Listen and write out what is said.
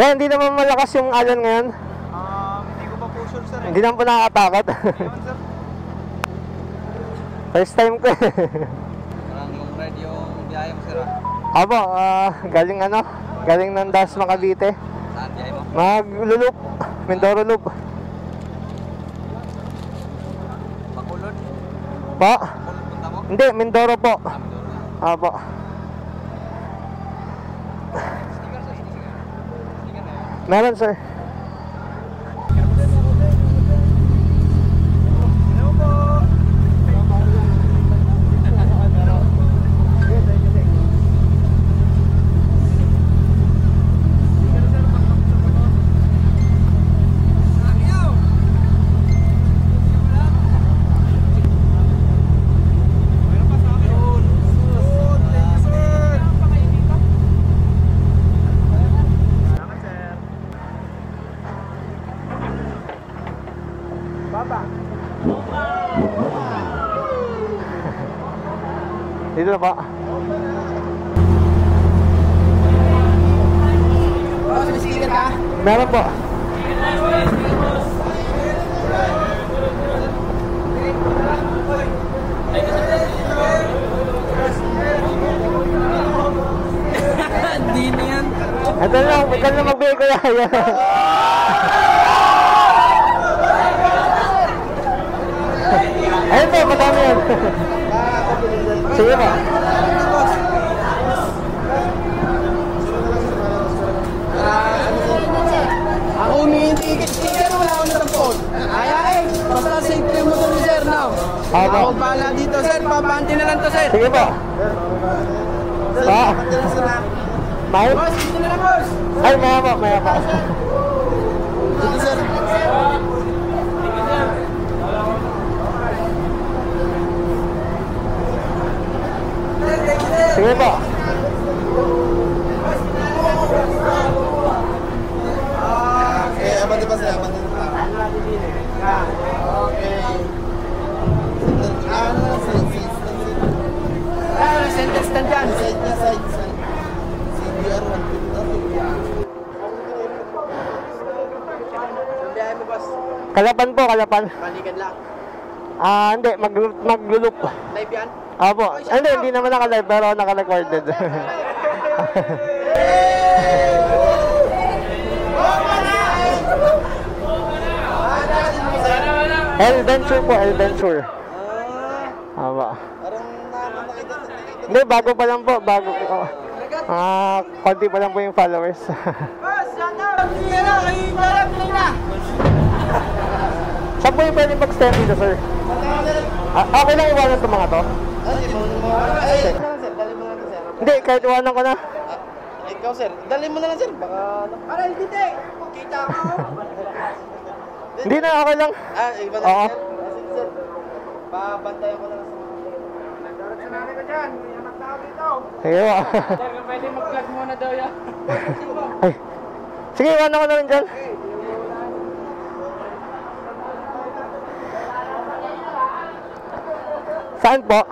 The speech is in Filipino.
Kaya hindi naman malakas yung alon ngayon. Hindi ko pa po sure, sir. Hindi naman po nakakatakot. Sir. First time ko eh. Parang long ride yung biyahe mo, sir. Abo, galing ano? Galing ng Dasma, Cavite. Saan biyahe mo? Maglulup. Mindoro Loop. Bacolod? Po? Bacolod punta mo? Hindi, Mindoro po. Mindoro. Abo. Sticker, sir. Sticker na yun. Meron sir. Dito na po. Meron po. Hindi na yan. Ito lang, ikaw na magbigay ko yan. Ayun po, madami yan. Sige po. Ako humihinti sticker, wala akong natapon. Ay, basta safety yung motor ni sir now. Ako bahala dito sir, papanti na lang to sir. Sige po. Pa. May? Boss, dito na lang boss. Ay, maya po, maya po. Dito sir. Sige po. Okay, abante pa sila, abante pa. Okay. Sentence na dyan. Side. CBR 150. Biyahe mo boss. Kalapan po, kalapan. Balikan lang. Hindi, maglulup. Live yan? Opo. Hindi naman naka-live pero naka-recorded. Adventure po, adventure. Opo. Parang nakita. Hindi, bago pa lang po, bago po. Konti pa lang po yung followers. Boss, sana! Hindi na, kayo na! Saan po yung pwede mag-stand dito, sir? Okay lang iwanan itong mga to? Hindi, kahit iwanan ko na. Ikaw sir, dali mo na lang sir, baka... Para hindi, kita ko! Hindi na, okay lang. Iba na Oo. sir? Sige sir, pabantayan ko na lang sa mga... Nagdarat sa nanay ka dyan, may anak na ako dito! Sige po. Sir, pwede mag-vlog muna daw yan. Ay. Sige, iwanan ko na rin dyan. Saan po?